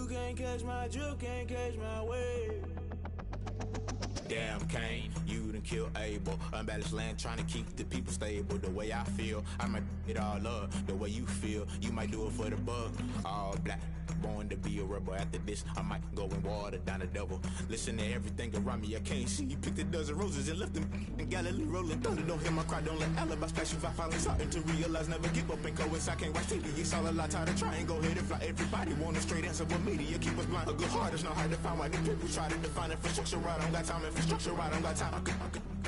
You can't catch my drift, can't catch my wave. Damn, Kane, you done killed Abel. Unbalanced land, trying to keep the people stable. The way I feel, I might it all up. The way you feel, you might do it for the bug. All black, born to be a rebel. After this, I might go and water down the devil. Listen to everything around me, I can't see. You picked a dozen roses and left them in Galilee rolling thunder. Don't hear my cry, don't let alibis pass you. I finally starting to realize, never give up and coincide. Can't watch TV, it's all a lot. Tired of trying, go ahead and fly. Everybody want a straight answer, but media keep us blind. A good heart is not hard to find. Why the people try to define infrastructure right? I don't got time, infrastructure right, I don't got time.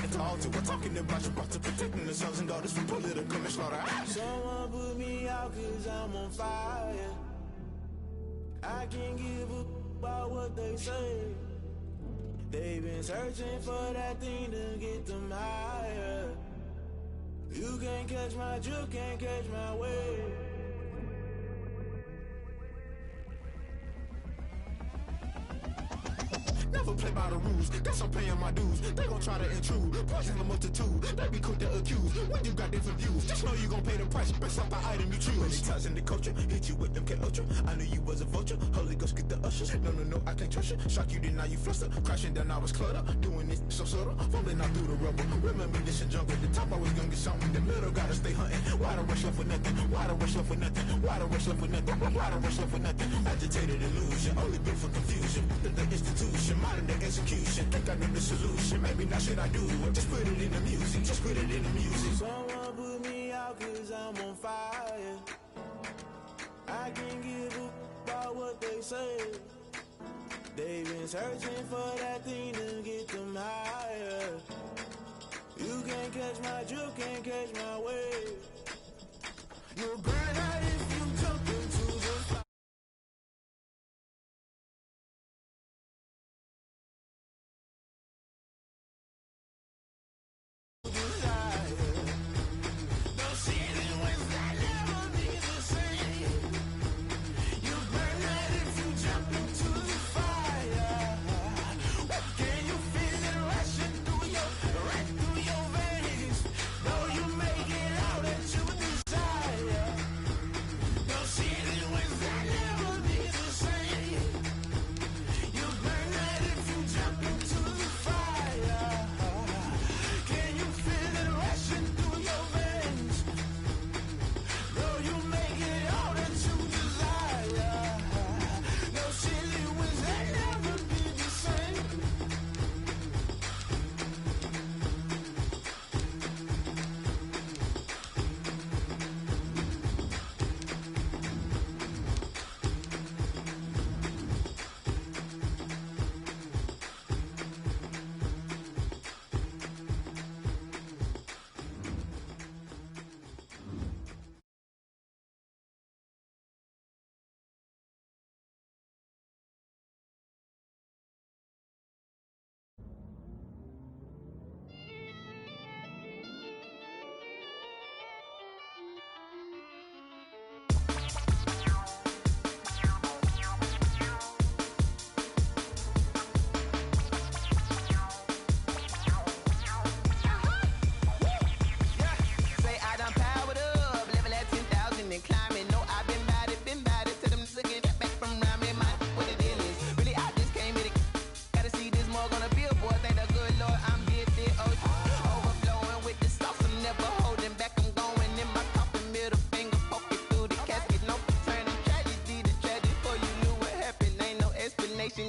It's all to we're talking about you, brought to protecting the sons and daughters from political slaughter. Someone put me out cause I'm on fire. I can't give a about what they say. They've been searching for that thing to get them higher. You can't catch my drift, can't catch my wave. Never play by the rules, guess I'm paying my dues. They gon' try to intrude, poison the multitude. They be quick to accuse, when you got different views. Just know you gon' pay the price, based off the item you choose. Many times in the culture, hit you with them K-Ultra. I knew you was a vulture, Holy Ghost get the ushers. No, I can't trust you. Shock you, then now you fluster. Crashing down, I was cluttered. Doing this so subtle, fumbling out through the rubble. Remember this and jungle, the top always gonna get something. The middle gotta stay hunting. Why the rush left for nothing? Why the rush left for nothing? Why the rush left for nothing? Why the rush left for nothing? Agitated illusion, only built for confusion. The institution, modern day execution. Think I know the solution. Maybe not shit I do. Just put it in the music. Just put it in the music. Someone put me out cause I'm on fire. I can't give a about what they say. They've been searching for that thing to get them higher. You can't catch my drift, can't catch my wave. You'll burn out if you jump into the fire.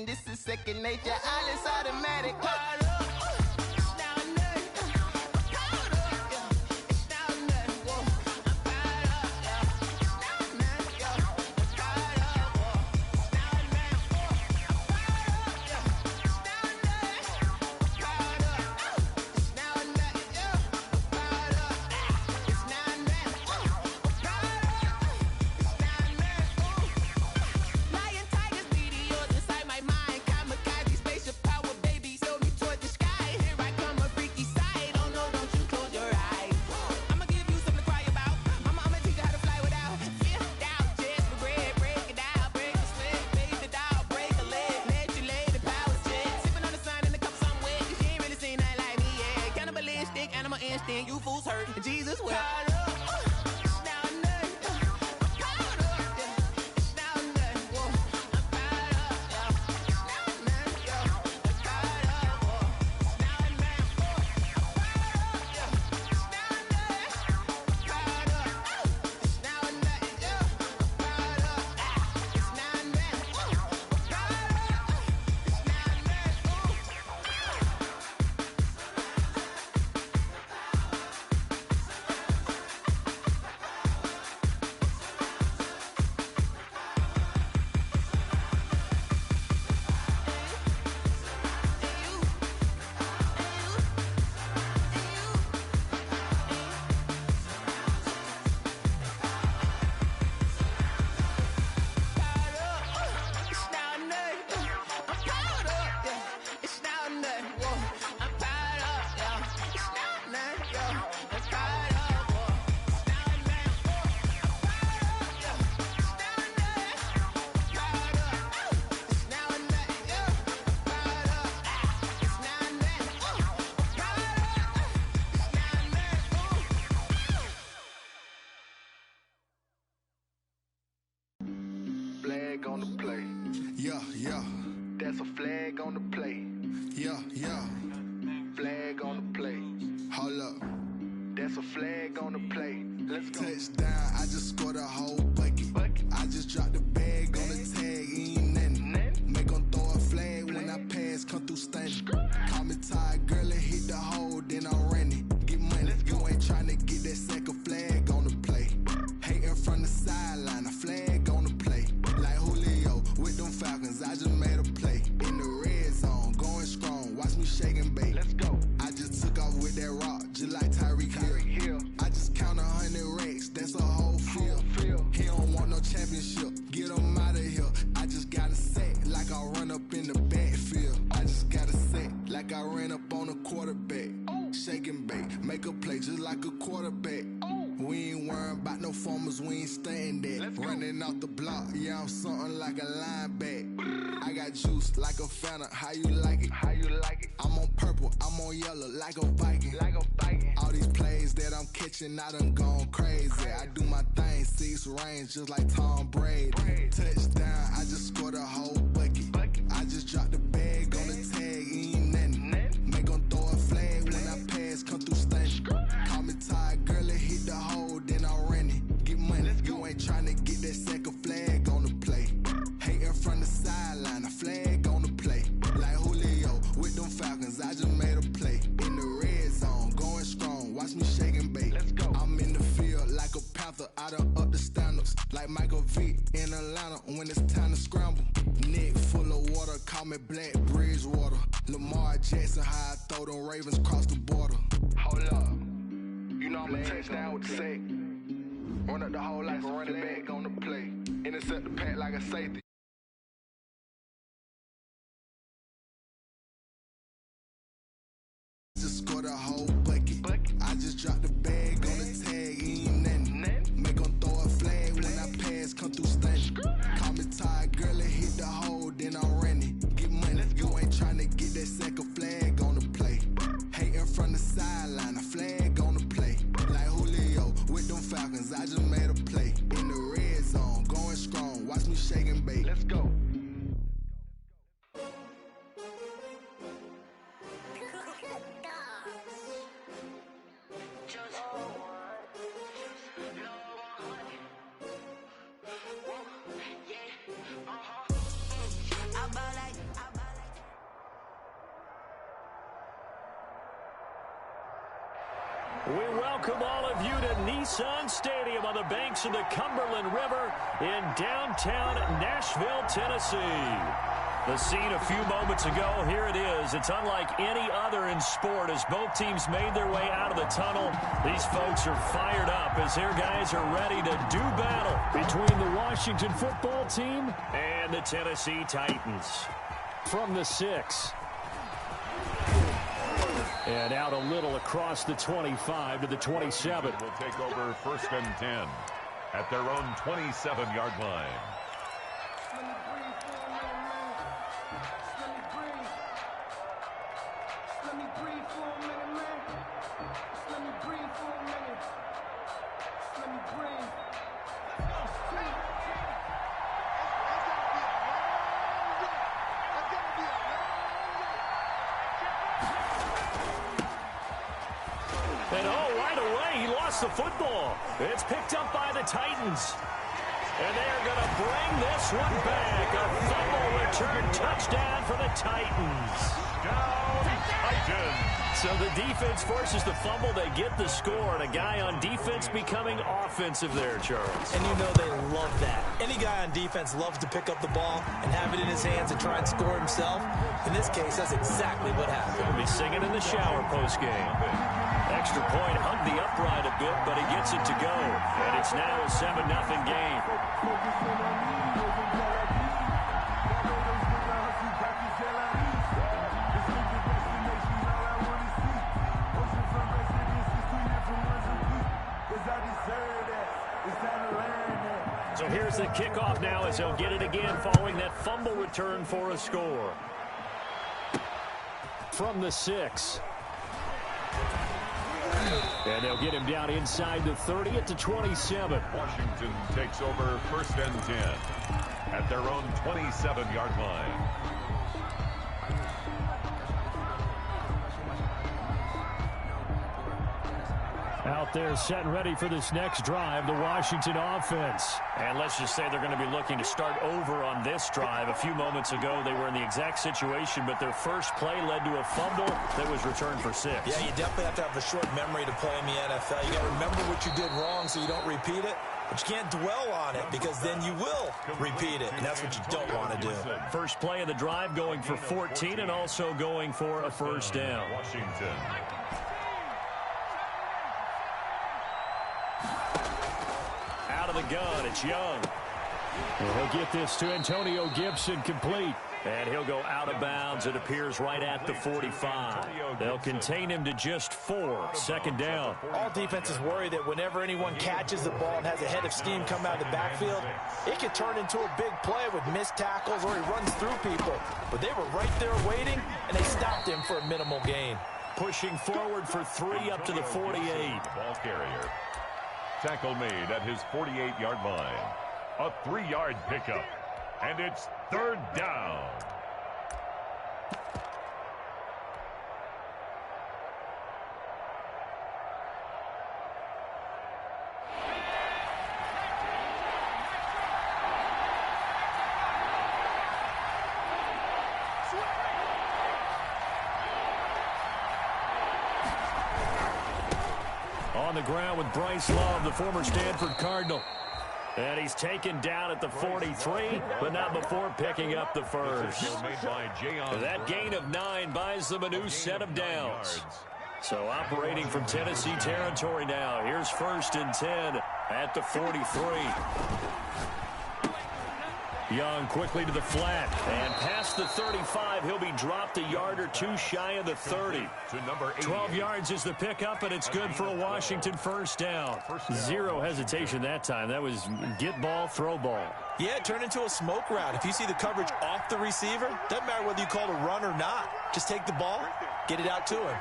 This is second nature, all is automatic. You fools hurt, Jesus will. on the play. Yeah, yeah. That's a flag on the play. Yeah, yeah. Flag on the play. Hold up. That's a flag on the play. Let's go. Touchdown, I just scored a whole bucket. I just dropped the bag on the tag, ain't nothing. Make 'em throw a flag when I pass, come through stunning. Call me tired, girl, and hit the hole, then I'm running. Get money, you ain't tryna get that second flag on the play. Hating from the sideline, a flag on the play. Like Julio with them Falcons, I just made a play. In the red zone, going strong, watch me shake and bake. Let's go. I just took off with that rock, just like Tyreek Hill. I just count 100 racks, that's a whole field. He don't want no championship, get him out of here. I just got a set, like I run up in the backfield. I just got a set, like I ran up on a quarterback. Shake and bake, make a play just like a quarterback. We ain't worrying about no formers, we ain't staying there. Running off the block, yeah, I'm something like a linebacker. I got juice like a Fanta, how you like it? How you like it? I'm on purple, I'm on yellow, like a Viking. Like a Viking. All these plays that I'm catching, I done gone crazy. I do my thing, 6 range, just like Tom Brady. Touchdown, I just scored a whole bucket. I just dropped the bag on the tag, ain't nothing. Make 'em throw a flag when I pass, come through stunning. Call me tired, girl, and hit the hole, then I'm running. Get money, you ain't tryna get that second flag on the play. Hating from the sideline, a flag on the play. Like Julio with them Falcons, I just made a play. In the red zone, going strong, watch me shake and bake. Let's go. I'm in the field like a Panther, I done up the standards. Like Michael Vick in Atlanta when it's time to scramble. Neck full of water, call me Black Bridgewater. Lamar Jackson, how I throw them Ravens cross the border. Hold up. You know I'm a touchdown with the sack. Run up the hole like a running back on the play. Intercept the pack like a safety. Just scored a whole bucket. I just dropped the bag on the tag, ain't nothing. Make 'em throw a flag when I pass, come through stunning. Call me tired, girl, and hit the hole, then I'm running. Get money, you ain't tryna get that second flag on the play. Hating from the sideline, a flag on the play. Like Julio with them Falcons, I just made a play. In the red zone, going strong, watch me shake and bake. Let's go. We welcome all of you to Nissan Stadium on the banks of the Cumberland River in downtown Nashville, Tennessee. The scene a few moments ago, here it is. It's unlike any other in sport as both teams made their way out of the tunnel. These folks are fired up as their guys are ready to do battle between the Washington football team and the Tennessee Titans. From the 6. And out a little across the 25 to the 27. Will take over 1st and 10 at their own 27-yard line. And right away, he lost the football. It's picked up by the Titans. And they're going to bring this one back. A fumble return touchdown for the Titans. Down, Titans. So the defense forces the fumble. They get the score. And a guy on defense becoming offensive there, Charles. And you know they love that. Any guy on defense loves to pick up the ball and have it in his hands and try and score himself. In this case, that's exactly what happened. He'll be singing in the shower postgame. Extra point hugged the upright a bit, but he gets it to go. And it's now a 7-0 game. So here's the kickoff now as they'll get it again following that fumble return for a score. From the 6. And they'll get him down inside the 30 at the 27. Washington takes over 1st and 10. at their own 27-yard line. Out there set and ready for this next drive, the Washington offense. And let's just say they're going to be looking to start over on this drive. A few moments ago, they were in the exact situation, but their first play led to a fumble that was returned for 6. Yeah, you definitely have to have a short memory to play in the NFL. You got to remember what you did wrong so you don't repeat it. But you can't dwell on it because then you will repeat it, and that's what you don't want to do. First play of the drive going for 14 and also going for a first down. Washington. Out of the gun, it's Young. And he'll get this to Antonio Gibson complete. And he'll go out of bounds. It appears right at the 45. They'll contain him to just 4. Second down. All defenses worry that whenever anyone catches the ball and has a head of steam come out of the backfield, it can turn into a big play with missed tackles or he runs through people. But they were right there waiting, and they stopped him for a minimal gain. Pushing forward for 3 up to the 48. Ball carrier. Tackle made at his 48-yard line. A 3-yard pickup. And it's third down. On the ground with Bryce Love, the former Stanford Cardinal. And he's taken down at the 43, but not before picking up the first. That gain of 9 buys them a new set of downs. So operating from Tennessee territory now. Here's 1st and 10 at the 43. Young quickly to the flat. And past the 35, he'll be dropped a yard or 2 shy of the 30. 12 yards is the pickup, and it's good for a Washington first down. 0 hesitation that time. That was get ball, throw ball. Yeah, it turned into a smoke route. If you see the coverage off the receiver, doesn't matter whether you call it a run or not. Just take the ball, get it out to him.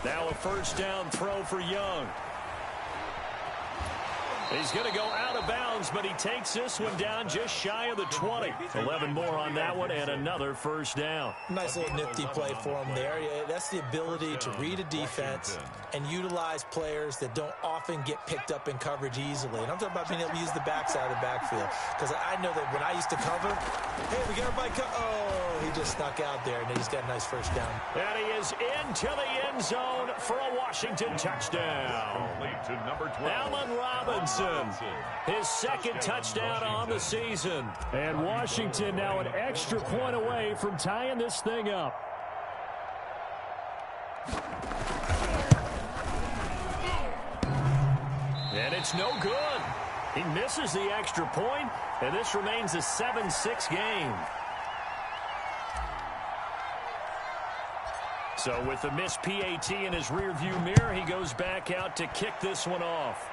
Now a first down throw for Young. He's going to go out of bounds, but he takes this one down just shy of the 20. 11 more on that one and another first down. Nice little nifty play for him there. Yeah, that's the ability to read a defense and utilize players that don't often get picked up in coverage easily. And I'm talking about being able to use the backside of the backfield. Because I know that when I used to cover, hey, we got everybody oh, he just snuck out there, and he's got a nice first down. And he is into the end zone for a Washington touchdown. To number 12. Allen Robinson, his 2nd touchdown on the season. And Washington now an extra point away from tying this thing up. And it's no good. He misses the extra point, and this remains a 7-6 game. So with the missed PAT in his rearview mirror, he goes back out to kick this one off.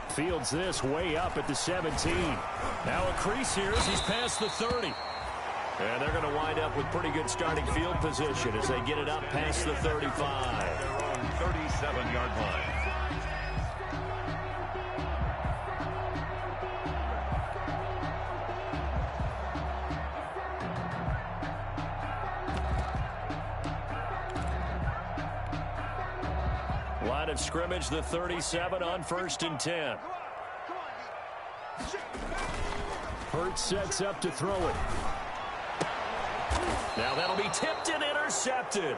Fields this way up at the 17. Now a crease here as he's past the 30. And they're going to wind up with pretty good starting field position as they get it up past the 35. Their own 37-yard line. Line of scrimmage, the 37 on 1st and 10. Hurts sets up to throw it. Now that'll be tipped and intercepted.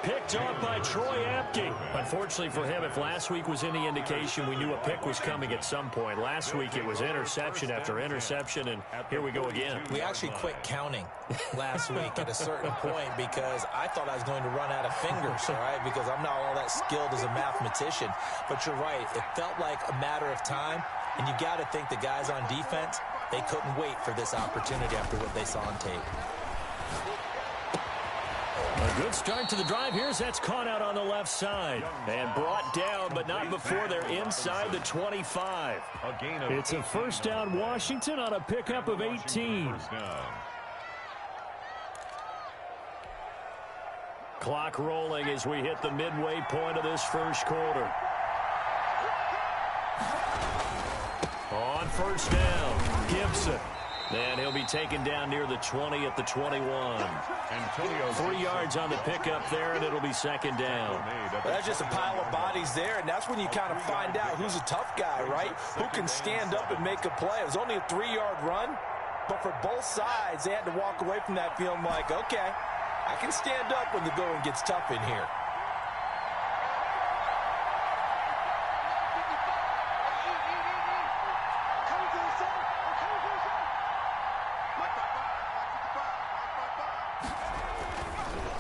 Picked off by Troy Apke. Unfortunately for him, if last week was any indication, we knew a pick was coming at some point. Last week it was interception after interception, and here we go again. We actually quit counting last week at a certain point because I thought I was going to run out of fingers, all right, because I'm not all that skilled as a mathematician. But you're right. It felt like a matter of time, and you got to think the guys on defense, they couldn't wait for this opportunity after what they saw on tape. A good start to the drive here as that's caught out on the left side. And brought down, but not before they're inside the 25. It's a first down Washington on a pickup of 18. Clock rolling as we hit the midway point of this first quarter. On first down, Gibson. And he'll be taken down near the 20 at the 21. 3 yards on the pickup there, and it'll be second down. That's just a pile of bodies there, and that's when you kind of find out who's a tough guy, right? Who can stand up and make a play. It was only a 3-yard run, but for both sides, they had to walk away from that feeling like, okay, I can stand up when the going gets tough in here.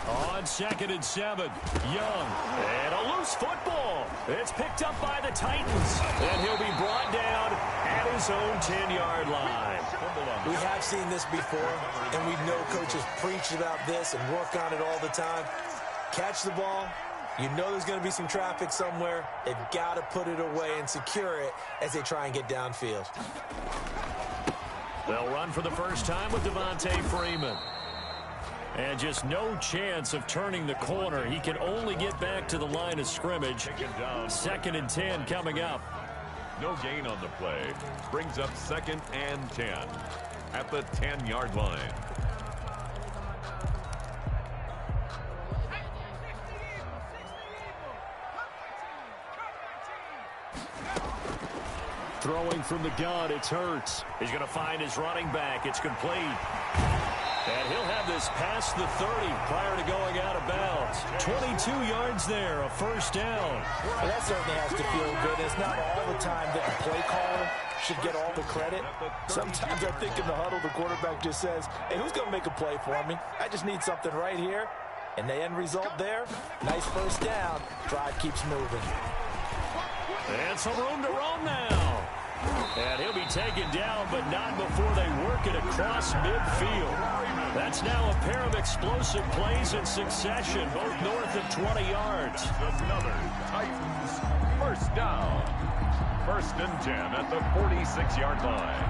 On 2nd and 7, Young, and a loose football. It's picked up by the Titans, and he'll be brought down at his own 10-yard line. We have seen this before, and we know coaches preach about this and work on it all the time. Catch the ball. You know there's going to be some traffic somewhere. They've got to put it away and secure it as they try and get downfield. They'll run for the first time with Devontae Freeman. And just no chance of turning the corner. He can only get back to the line of scrimmage. 2nd and 10 coming up. No gain on the play. Brings up 2nd and 10 at the 10-yard line. Throwing from the gun, it's Hurts. He's going to find his running back. It's complete. And he'll have this past the 30 prior to going out of bounds. 22 yards there, a first down. Well, that certainly has to feel good. It's not all the time that the play caller should get all the credit. Sometimes I think in the huddle, the quarterback just says, hey, who's going to make a play for me? I just need something right here. And the end result there, nice first down. Drive keeps moving. And some room to roam now. And he'll be taken down, but not before they work it across midfield. That's now a pair of explosive plays in succession, both north of 20 yards. Another Titans first down. 1st and 10 at the 46-yard line.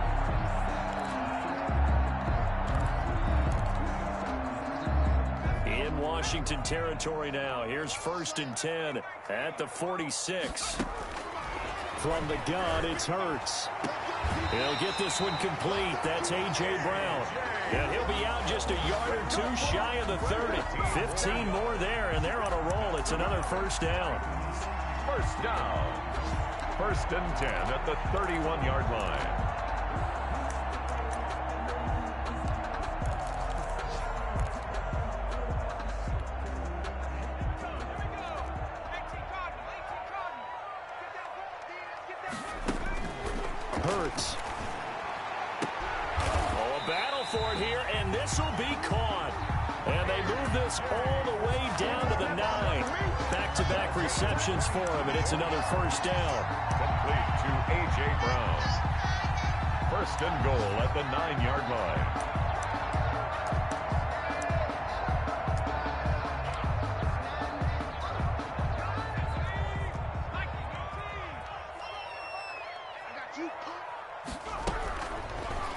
In Washington territory now. Here's 1st and 10 at the 46. From the gun, it's Hurts. He'll get this one complete. That's A.J. Brown. And he'll be out just a yard or two shy of the 30. 15 more there, and they're on a roll. It's another first down. First down. 1st and 10 at the 31-yard line. Hurts. Oh, a battle for it here, and this will be caught. And they move this all the way down to the 9. Back-to-back receptions for him, and it's another first down. Complete to A.J. Brown. 1st and goal at the 9-yard line.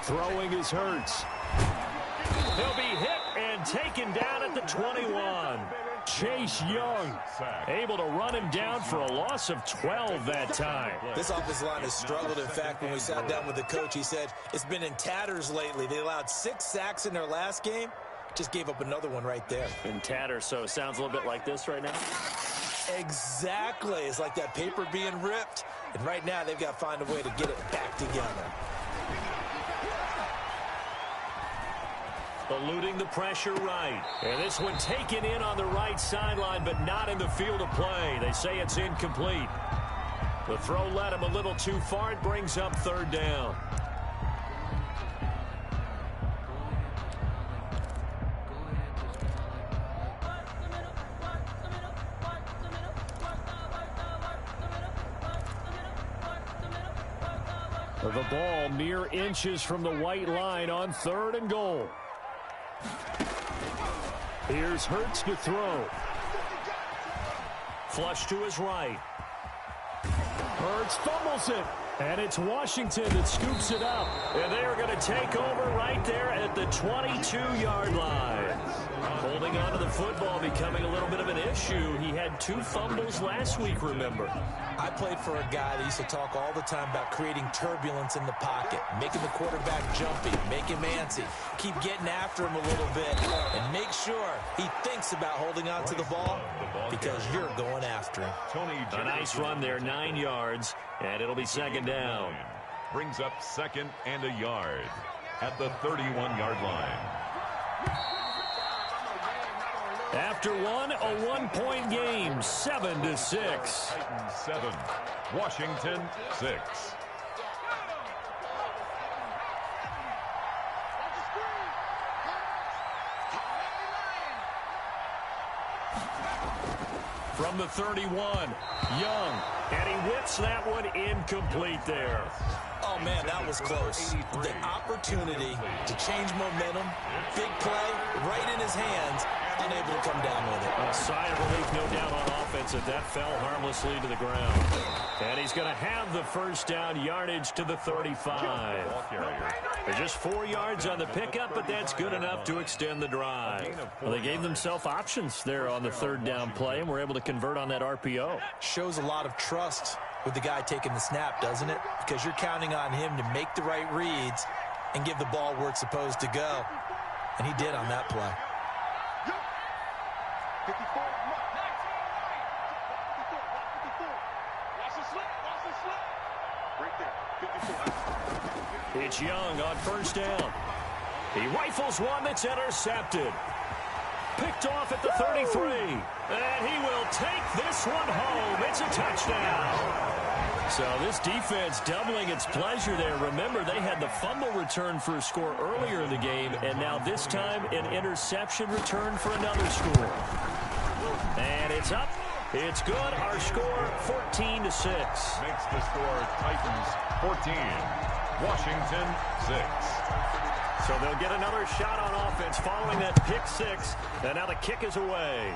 Throwing is Hurts. He'll be hit and taken down at the 21. Chase Young able to run him down for a loss of 12 that time. This offensive line has struggled. In fact, when we sat down with the coach, he said it's been in tatters lately. They allowed 6 sacks in their last game. Just gave up another one right there. In tatters, so it sounds a little bit like this right now. Exactly. It's like that paper being ripped. And right now, they've got to find a way to get it back together. Eluding the pressure right. And this one taken in on the right sideline, but not in the field of play. They say it's incomplete. The throw led him a little too far. It brings up 3rd down. The ball mere inches from the white line on 3rd and goal. Here's Hurts to throw. Flush to his right. Hurts fumbles it. And it's Washington that scoops it up. And they are going to take over right there at the 22-yard line. Holding on to the football becoming a little bit of an issue. He had 2 fumbles last week, remember. I played for a guy that used to talk all the time about creating turbulence in the pocket, making the quarterback jumpy, make him antsy, keep getting after him a little bit, and make sure he thinks about holding on to the ball because you're going after him. A nice run there, 9 yards, and it'll be second down. Brings up 2nd and a yard at the 31-yard line. After one, a one-point game, 7-6. Titans 7, Washington 6. From the 31, Young, and he whips that one incomplete there. Oh, man, that was close. The opportunity to change momentum, big play, right in his hands, unable to come down with it. A sigh of relief, no doubt, on offense, that that fell harmlessly to the ground. And he's going to have the first down, yardage to the 35. They're just 4 yards on the pickup, but that's good enough to extend the drive. Well, they gave themselves options there on the 3rd down play, and were able to convert on that RPO. Shows a lot of trust with the guy taking the snap, doesn't it? Because you're counting on him to make the right reads and give the ball where it's supposed to go. And he did on that play. It's Young on first down. He rifles one that's intercepted. Picked off at the 33. And he will take this one home. It's a touchdown. So this defense doubling its pleasure there. Remember, they had the fumble return for a score earlier in the game, and now this time an interception return for another score. And it's up. It's good. Our score, 14-6. Makes the score Titans 14, Washington 6. So they'll get another shot on offense following that pick 6. And now the kick is away.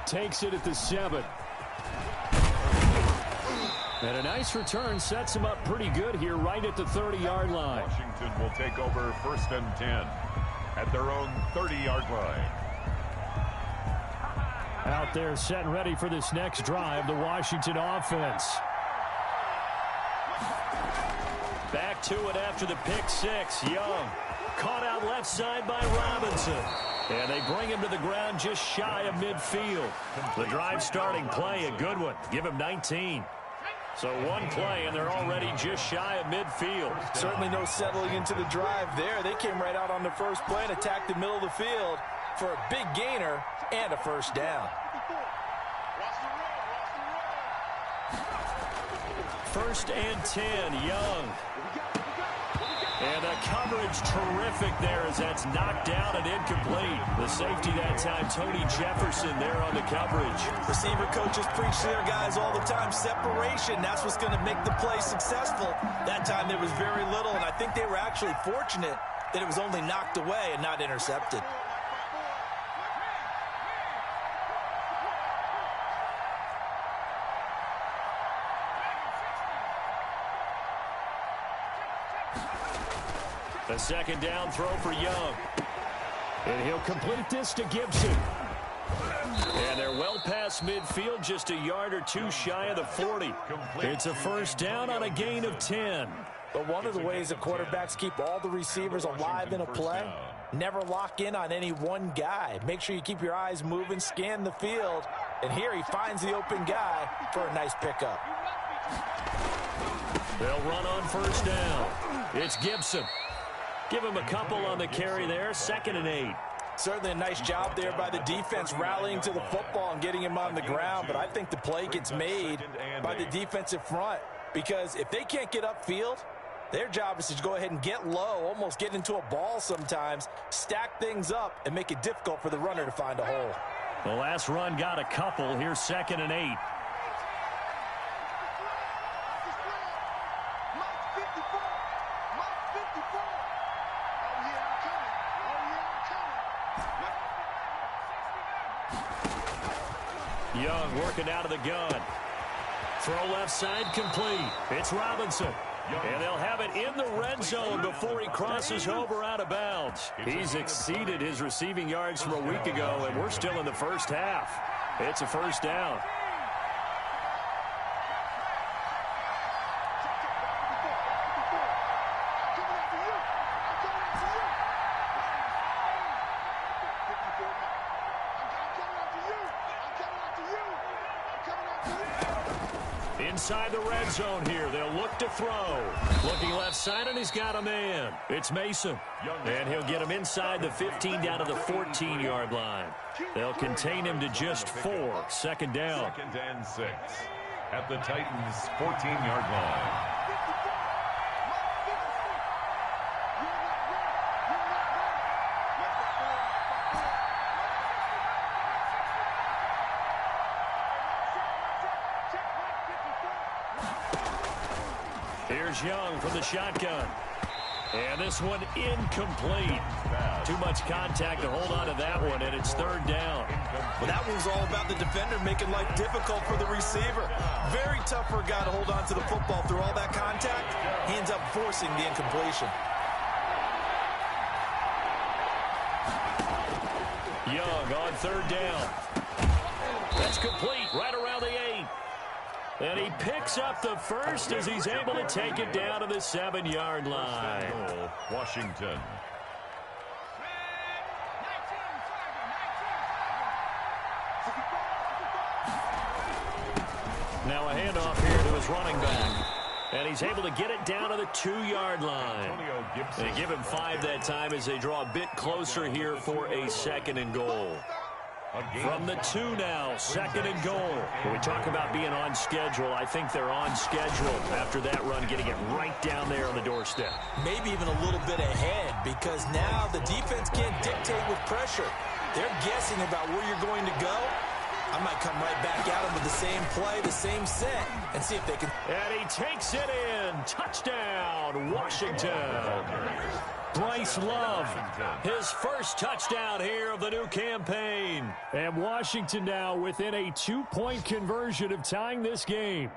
Takes it at the 7. And a nice return sets him up pretty good here right at the 30-yard line. Washington will take over 1st and 10 at their own 30-yard line. Out there set and ready for this next drive, the Washington offense. Back to it after the pick 6. Young caught out left side by Robinson. And they bring him to the ground just shy of midfield. The drive starting play, a good one. Give him 19. So one play, and they're already just shy of midfield. Certainly no settling into the drive there. They came right out on the first play and attacked the middle of the field for a big gainer and a first down. 1st and 10, Young. And the coverage terrific there as that's knocked down and incomplete. The safety that time, Tony Jefferson there on the coverage. Receiver coaches preach to their guys all the time. Separation, that's what's going to make the play successful. That time there was very little, and I think they were actually fortunate that it was only knocked away and not intercepted. A second down throw for Young. And he'll complete this to Gibson. And they're well past midfield, just a yard or two shy of the 40. It's a first down on a gain of 10. But one of the ways that quarterbacks keep all the receivers alive in a play, never lock in on any one guy. Make sure you keep your eyes moving, scan the field. And here he finds the open guy for a nice pickup. They'll run on first down. It's Gibson. Give him a couple on the carry there, 2nd and 8. Certainly a nice job there by the defense rallying to the football and getting him on the ground, but I think the play gets made by the defensive front because if they can't get upfield, their job is to go ahead and get low, almost get into a ball sometimes, stack things up, and make it difficult for the runner to find a hole. The last run got a couple. Here's 2nd and 8. Young working out of the gun. Throw left side complete. It's Robinson. And they'll have it in the red zone before he crosses over out of bounds. He's exceeded his receiving yards from a week ago, and we're still in the first half. It's a first down. Inside the red zone here. They'll look to throw. Looking left side, and he's got a man. It's Mason. And he'll get him inside the 15 down to the 14-yard line. They'll contain him to just 4. Second down. 2nd and 6 at the Titans' 14-yard line. Here's Young from the shotgun. And this one incomplete. Too much contact to hold on to that one, and it's 3rd down. Well, that one's all about the defender making life difficult for the receiver. Very tough for a guy to hold on to the football through all that contact. He ends up forcing the incompletion. Young on 3rd down. That's complete right around the 8. And he picks up the first as he's able to take it down to the 7-yard line. Washington. Now a handoff here to his running back. And he's able to get it down to the 2-yard line. They give him 5 that time as they draw a bit closer here for a 2nd and goal. From the 2 now, 2nd and goal. When we talk about being on schedule, I think they're on schedule after that run, getting it right down there on the doorstep. Maybe even a little bit ahead, because now the defense can't dictate with pressure. They're guessing about where you're going to go. I might come right back at them with the same play, the same set, and see if they can. And he takes it in. Touchdown, Washington. Bryce Love, his first touchdown here of the new campaign. And Washington now within a 2-point conversion of tying this game.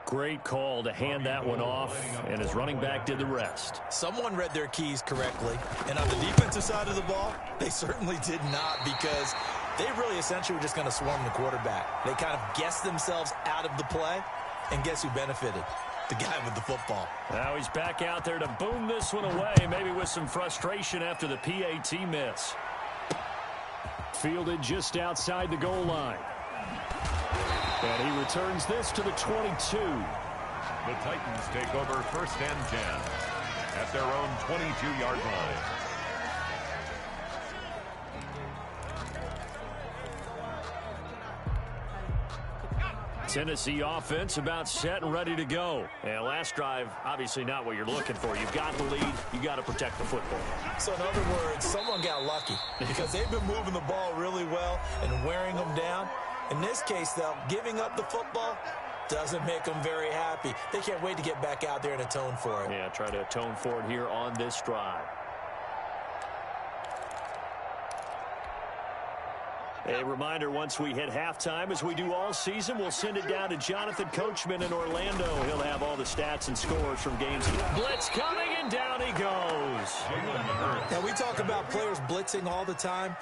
Great call to hand that one off, and his running back did the rest. Someone read their keys correctly, and on the defensive side of the ball, they certainly did not, because they really essentially were just going to swarm the quarterback. They kind of guessed themselves out of the play, and guess who benefited? The guy with the football. Now he's back out there to boom this one away, maybe with some frustration after the PAT miss. Fielded just outside the goal line. And he returns this to the 22. The Titans take over 1st and 10 at their own 22-yard line. Tennessee offense about set and ready to go. And last drive, obviously not what you're looking for. You've got the lead. You got to protect the football. So in other words, someone got lucky because they've been moving the ball really well and wearing them down. In this case, though, giving up the football doesn't make them very happy. They can't wait to get back out there and atone for it. Yeah, try to atone for it here on this drive. A reminder, once we hit halftime, as we do all season, we'll send it down to Jonathan Coachman in Orlando. He'll have all the stats and scores from games. Blitz coming, and down he goes. Now, we talk about players blitzing all the time.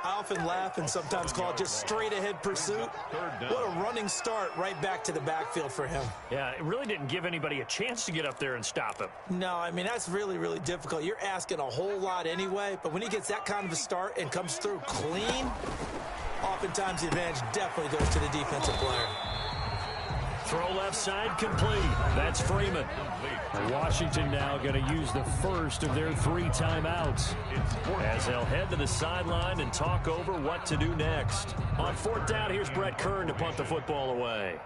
I often laugh and sometimes call it just straight-ahead pursuit. What a running start right back to the backfield for him. Yeah, it really didn't give anybody a chance to get up there and stop him. No, I mean, that's really, really difficult. You're asking a whole lot anyway, but when he gets that kind of a start and comes through clean, oftentimes the advantage definitely goes to the defensive player. Throw left side complete. That's Freeman. Washington now going to use the first of their 3 timeouts as they'll head to the sideline and talk over what to do next. On 4th down, here's Brett Kern to punt the football away.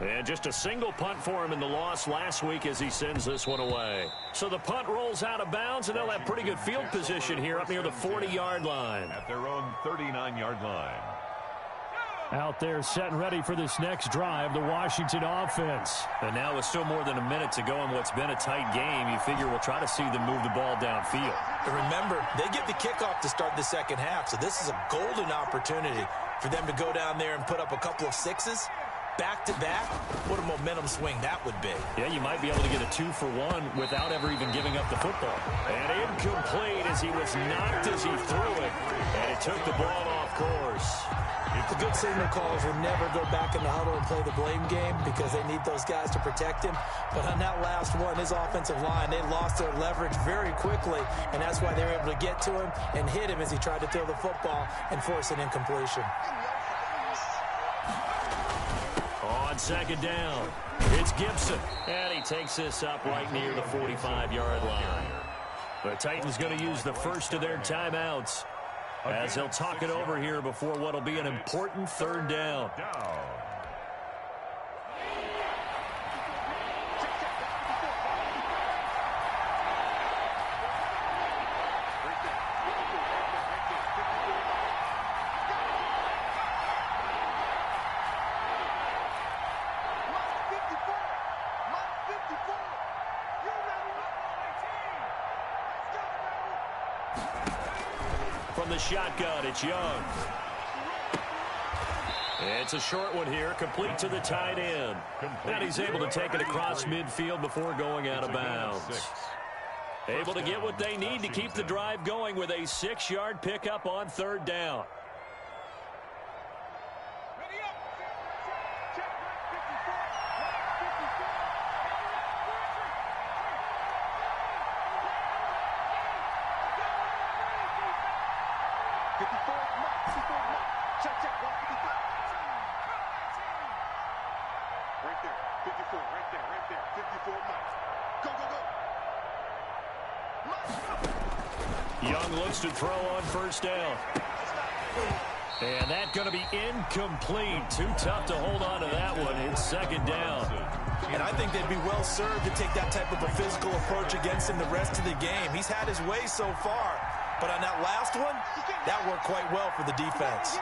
And just a single punt for him in the loss last week as he sends this one away. So the punt rolls out of bounds, and they'll have pretty good field position here up near the 40-yard line. At their own 39-yard line. Out there set and ready for this next drive, the Washington offense. And now with still more than a minute to go in what's been a tight game, you figure we'll try to see them move the ball downfield. And remember, they get the kickoff to start the second half, so this is a golden opportunity for them to go down there and put up a couple of sixes. Back-to-back, what a momentum swing that would be. Yeah, you might be able to get a 2-for-1 without ever even giving up the football. And incomplete as he was knocked as he threw it. And it took the ball off course. The good signal calls will never go back in the huddle and play the blame game because they need those guys to protect him. But on that last one, his offensive line, they lost their leverage very quickly, and that's why they were able to get to him and hit him as he tried to throw the football and force an incompletion. On second down, it's Gibson. And he takes this up right near the 45-yard line. The Titans going to use the first of their timeouts as they'll talk it over here before what will be an important third down. From the shotgun, it's Young. It's a short one here, complete to the tight end. And he's able to take it across midfield before going out of bounds. Able to get what they need to keep the drive going with a 6-yard pickup on third down. Young looks to throw on first down. And that's going to be incomplete. Too tough to hold on to that one. It's second down. And I think they'd be well served to take that type of a physical approach against him the rest of the game. He's had his way so far. But on that last one, that worked quite well for the defense.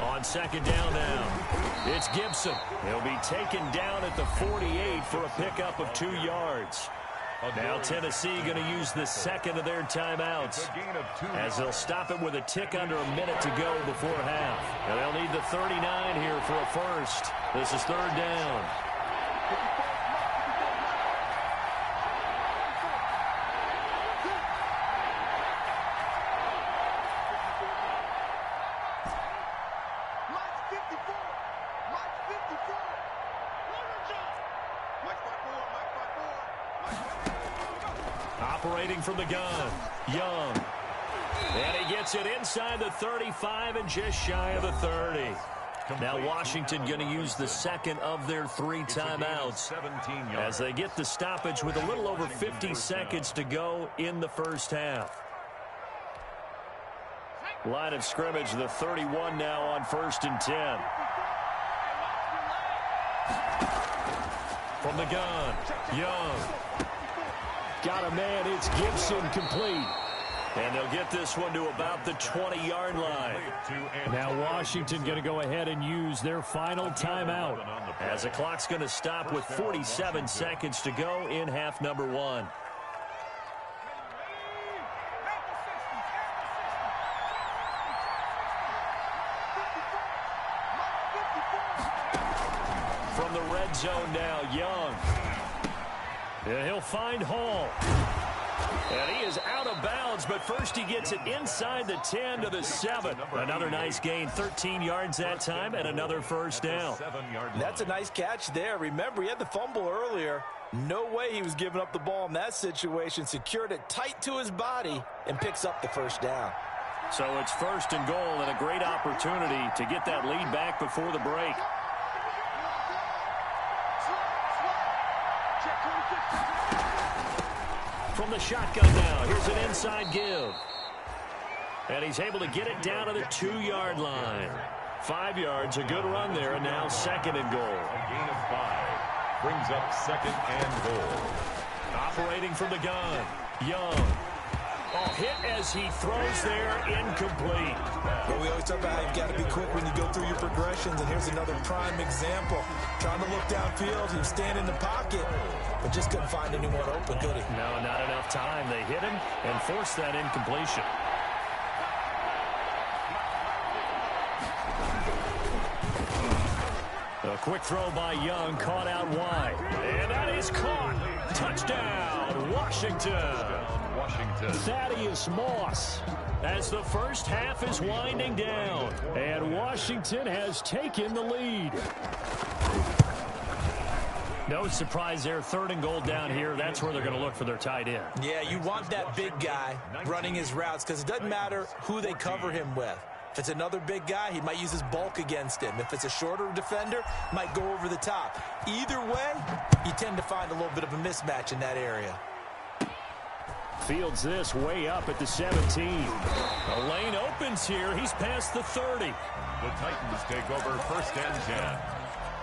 On second down now, it's Gibson. He'll be taken down at the 48 for a pickup of 2 yards. Now Tennessee going to use the second of their timeouts as they'll stop it with a tick under a minute to go before half. And they'll need the 39 here for a first. This is third down. Operating from the gun, Young. And he gets it inside the 35 and just shy of the 30. Now Washington going to use the second of their 3 timeouts as they get the stoppage with a little over 50 seconds to go in the first half. Line of scrimmage, the 31 now on 1st and 10. From the gun, Young. Got a man, it's Gibson, complete. And they'll get this one to about the 20-yard line. Now Washington going to go ahead and use their final timeout as the clock's going to stop with 47 seconds to go in half number 1. From the red zone now, Young. And he'll find Hall. And he is out of bounds, but first he gets it inside the 10 to the 7. Another nice gain, 13 yards that time, and another first down. That's a nice catch there. Remember, he had the fumble earlier. No way he was giving up the ball in that situation. Secured it tight to his body and picks up the first down. So it's 1st and goal and a great opportunity to get that lead back before the break. From the shotgun now, here's an inside give. And he's able to get it down to the 2-yard line. 5 yards, a good run there, and now 2nd and goal. A gain of 5 brings up 2nd and goal. Operating from the gun, Young. Oh, hit as he throws there, incomplete. Well, we always talk about how you've got to be quick when you go through your progressions, and here's another prime example. Trying to look downfield, he was standing in the pocket, but just couldn't find anyone open, could he? No, not enough time. They hit him and forced that incompletion. A quick throw by Young, caught out wide. And that is caught. Touchdown, Washington. Thaddeus Moss, as the first half is winding down, and Washington has taken the lead. No surprise there, 3rd and goal down here. That's where they're going to look for their tight end. Yeah, you want that big guy running his routes because it doesn't matter who they cover him with. If it's another big guy, he might use his bulk against him. If it's a shorter defender, might go over the top. Either way, you tend to find a little bit of a mismatch in that area. Fields this way up at the 17. The lane opens here. He's past the 30. The Titans take over 1st and 10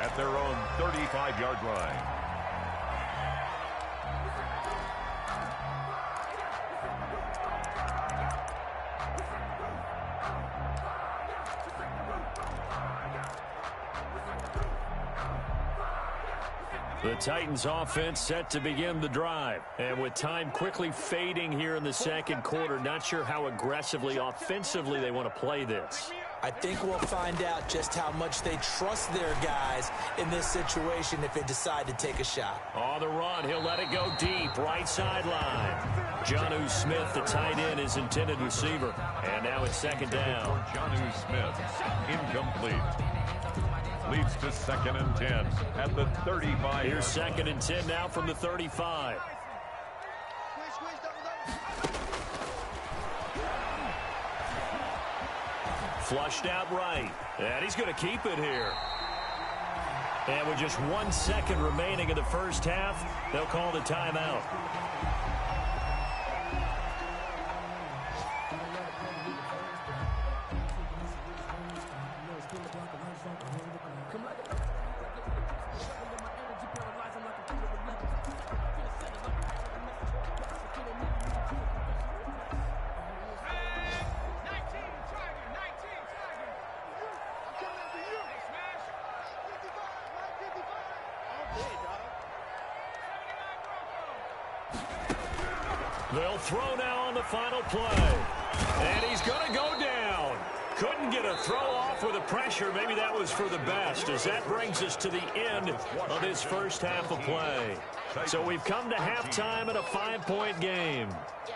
at their own 35-yard line. The Titans offense set to begin the drive. And with time quickly fading here in the 2nd quarter, not sure how aggressively, offensively they want to play this. I think we'll find out just how much they trust their guys in this situation if they decide to take a shot. On the run, he'll let it go deep, right sideline. Jonnu Smith, the tight end, is intended receiver. And now it's 2nd down. Jonnu Smith, incomplete. Leads to 2nd and 10 at the 35. Here's 2nd and 10 now from the 35. Flushed out right. And he's going to keep it here. And with just 1 second remaining in the first half, they'll call the timeout. They'll throw now on the final play. And he's going to go down. Couldn't get a throw off with the pressure. Maybe that was for the best, as that brings us to the end of this first half of play. So we've come to halftime in a 5-point game.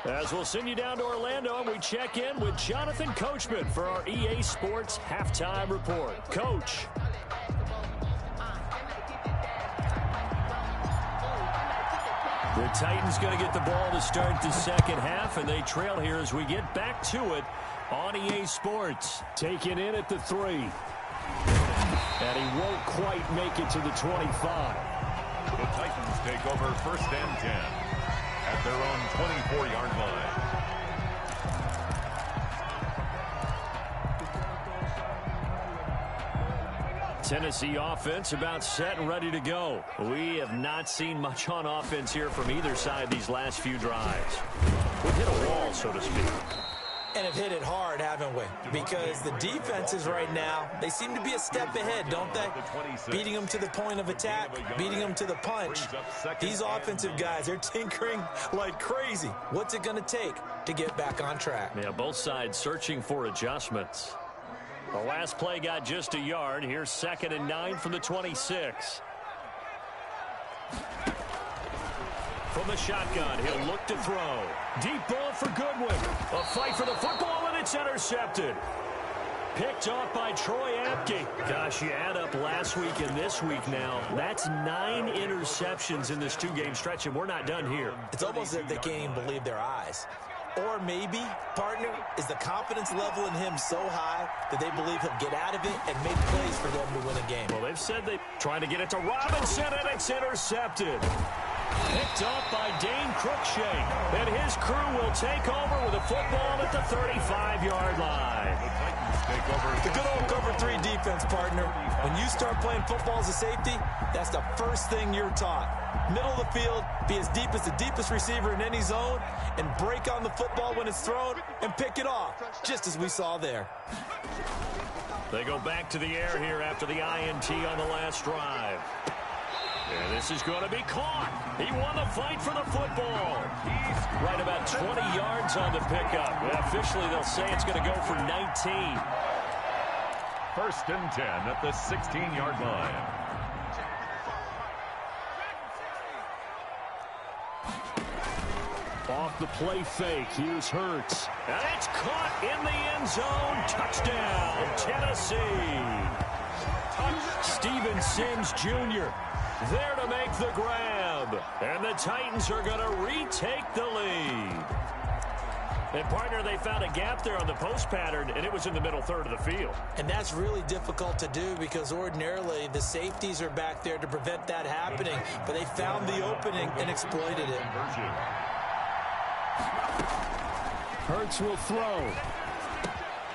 As we'll send you down to Orlando, and we check in with Jonathan Coachman for our EA Sports Halftime Report. Coach. The Titans going to get the ball to start the second half, and they trail here as we get back to it on EA Sports. Taken in at the 3. And he won't quite make it to the 25. The Titans take over 1st and 10 at their own 24-yard line. Tennessee offense about set and ready to go. We have not seen much on offense here from either side these last few drives. We've hit a wall, so to speak. And have hit it hard, haven't we? Because the defenses right now, they seem to be a step ahead, don't they? Beating them to the point of attack, beating them to the punch. These offensive guys, they're tinkering like crazy. What's it going to take to get back on track? Yeah, both sides searching for adjustments. The last play got just a yard. Here's 2nd and 9 from the 26. From the shotgun, he'll look to throw. Deep ball for Goodwin. A fight for the football, and it's intercepted. Picked off by Troy Apke. Gosh, you add up last week and this week now. That's 9 interceptions in this 2-game stretch, and we're not done here. It's almost as if they can't even believe their eyes. Or maybe, partner, is the confidence level in him so high that they believe he'll get out of it and make plays for them to win a game. Well, they've said they're trying to get it to Robinson, and it's intercepted. Picked off by Dane Cruikshank. And his crew will take over with a football at the 35-yard line. The Titans The good old cover 3 defense, partner. When you start playing football as a safety, that's the first thing you're taught. Middle of the field, be as deep as the deepest receiver in any zone, and break on the football when it's thrown and pick it off, just as we saw there. They go back to the air here after the INT on the last drive. And this is going to be caught. He won the fight for the football. He's right about 20 yards on the pickup. Officially, they'll say it's going to go for 19. 1st and 10 at the 16-yard line. Off the play fake, here's Hurts. And it's caught in the end zone. Touchdown, Tennessee. Steven Sims Jr. there to make the grab. And the Titans are going to retake the lead. And, partner, they found a gap there on the post pattern, and it was in the middle third of the field. And that's really difficult to do because ordinarily the safeties are back there to prevent that happening. But they found the opening and exploited it. Hurts will throw.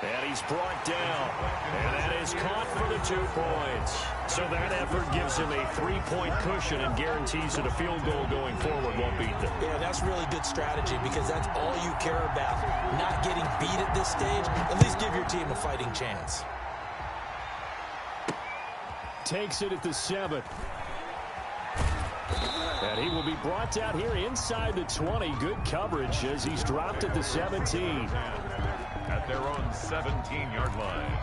And he's brought down. And that is caught for the 2 points. So that effort gives him a 3-point cushion and guarantees that a field goal going forward won't beat them. Yeah, that's really good strategy because that's all you care about. Not getting beat at this stage. At least give your team a fighting chance. Takes it at the 7. And he will be brought down here inside the 20. Good coverage as he's dropped at the 17. At their own 17-yard line.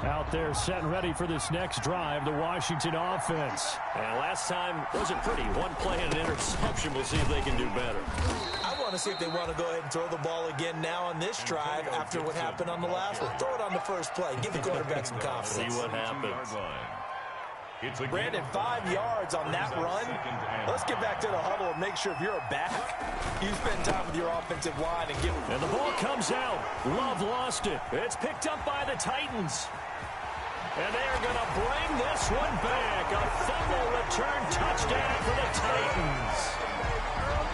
Out there set and ready for this next drive, the Washington offense. And last time wasn't pretty. One play and an interception. We'll see if they can do better. I want to see if they want to go ahead and throw the ball again now on this drive after what happened on the last one. Throw it on the first play. Give the quarterback some confidence. See what happens. Brandon, 5 yards on that run. Let's get back to the huddle and make sure if you're a back, you spend time with your offensive line and give. And the ball comes out. Love lost it. It's picked up by the Titans. And they are going to bring this one back. A fumble return touchdown for the Titans.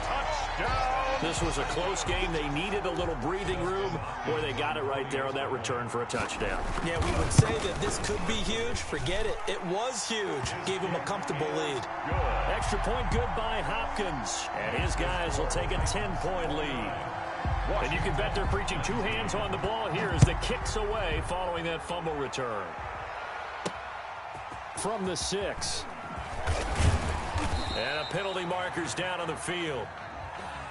Touchdown. This was a close game. They needed a little breathing room. Boy, they got it right there on that return for a touchdown. Yeah, we would say that this could be huge. Forget it. It was huge. Gave him a comfortable lead. Good. Extra point good by Hopkins. And his guys will take a 10-point lead. And you can bet they're preaching 2 hands on the ball here as the kick's away following that fumble return. From the 6. And a penalty marker's down on the field.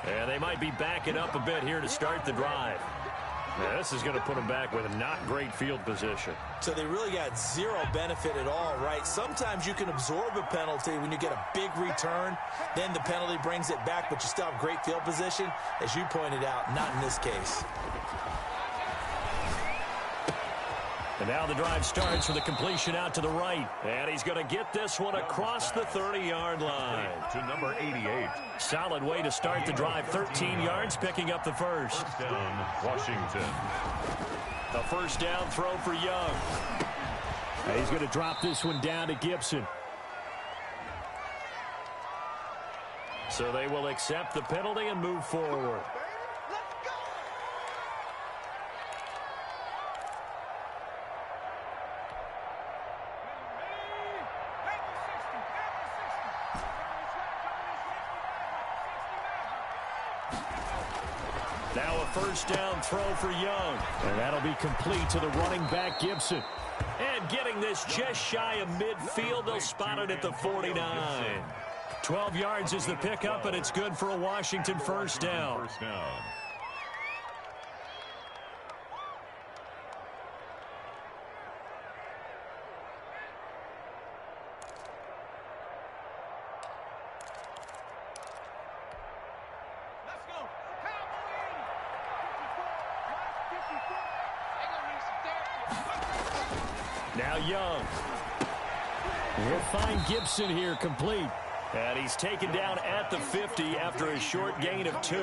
And they might be backing up a bit here to start the drive. Now, this is going to put them back with a not great field position. So they really got zero benefit at all, right? Sometimes you can absorb a penalty when you get a big return. Then the penalty brings it back, but you still have great field position. As you pointed out, not in this case. And now the drive starts with a completion out to the right. And he's going to get this one across the 30-yard line. To number 88. Solid way to start the drive. 13 yards, picking up the first. First down, Washington. A first down throw for Young. And he's going to drop this one down to Gibson. So they will accept the penalty and move forward. Now a first down throw for Young. And that'll be complete to the running back, Gibson. And getting this just shy of midfield, they'll spot it at the 49. 12 yards is the pickup, and it's good for a Washington first down. First down. Now Young. We'll find Gibson here complete. And he's taken down at the 50 after a short gain of 2.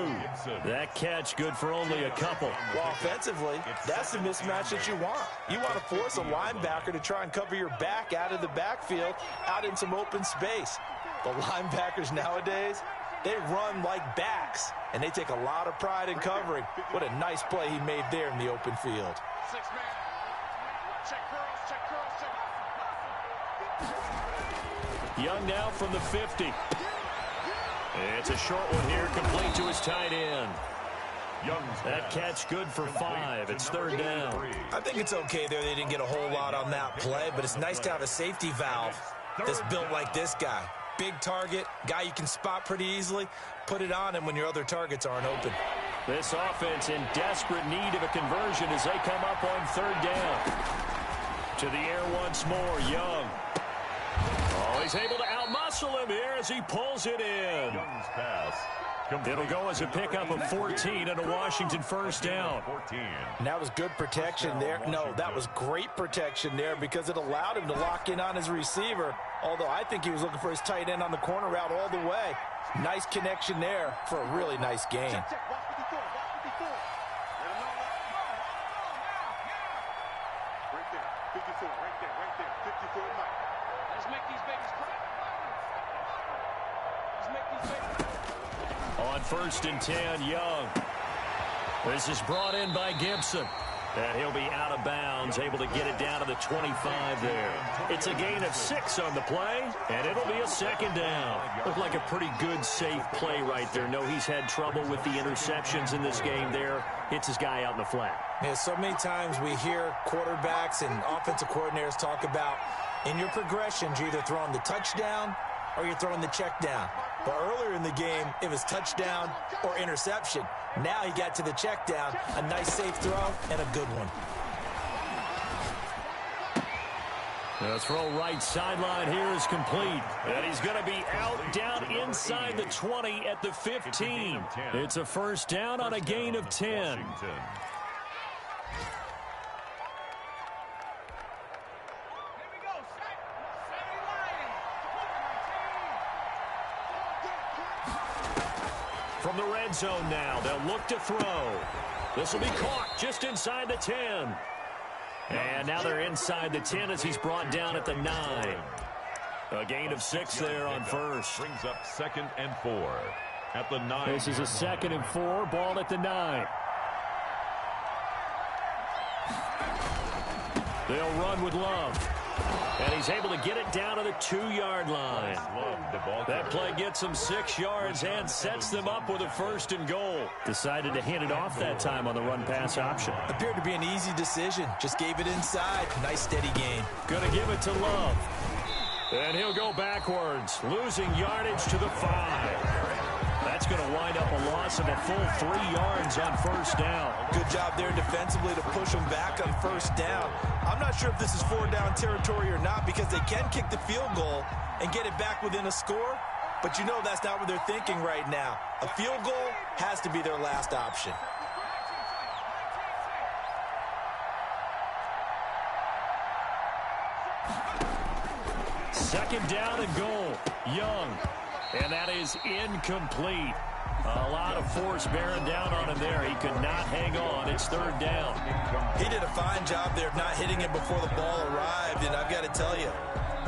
That catch good for only a couple. Well, offensively, that's the mismatch that you want. You want to force a linebacker to try and cover your back out of the backfield, out in some open space. The linebackers nowadays, they run like backs, and they take a lot of pride in covering. What a nice play he made there in the open field. 6-man. Check curls, check curls, check. Young now from the 50. It's a short one here, complete to his tight end. That catch good for 5. It's third down. I think it's okay there. They didn't get a whole lot on that play, but it's nice to have a safety valve that's built like this guy. Big target, guy you can spot pretty easily. Put it on him when your other targets aren't open. This offense in desperate need of a conversion as they come up on third down. To the air once more, Young. Oh, he's able to outmuscle him here as he pulls it in. Young's pass. It'll go as a pickup of 14 and a Washington first down. And that was good protection there. No, that was great protection there because it allowed him to lock in on his receiver, although I think he was looking for his tight end on the corner route all the way. Nice connection there for a really nice game. On first and 10, Young. This is brought in by Gibson. And he'll be out of bounds, able to get it down to the 25 there. It's a gain of 6 on the play, and it'll be a second down. Looked like a pretty good, safe play right there. No, he's had trouble with the interceptions in this game there. Hits his guy out in the flat. Yeah, so many times we hear quarterbacks and offensive coordinators talk about in your progressions, you're either throwing the touchdown or you're throwing the check down. But earlier in the game, it was touchdown or interception. Now he got to the check down. A nice safe throw and a good one. The throw right sideline here is complete. And he's going to be out down inside the 20 at the 15. It's a first down on a gain of 10. From the red zone now, they'll look to throw. This will be caught just inside the 10. And now they're inside the 10 as he's brought down at the 9. A gain of 6 there on first. Brings up 2nd and 4 at the 9. This is a 2nd and 4, ball at the 9. They'll run with Love. And he's able to get it down to the 2-yard line. That play gets them 6 yards and sets them up with a first and goal. Decided to hand it off that time on the run-pass option. Appeared to be an easy decision. Just gave it inside. Nice, steady gain. Going to give it to Love. And he'll go backwards, losing yardage to the 5. That's going to wind up a loss of a full 3 yards on first down. Good job there defensively to push them back on first down. I'm not sure if this is 4-down territory or not because they can kick the field goal and get it back within a score. But you know that's not what they're thinking right now. A field goal has to be their last option. Second down and goal. Young. And that is incomplete. A lot of force bearing down on him there. He could not hang on. It's third down. He did a fine job there of not hitting him before the ball arrived. And I've got to tell you,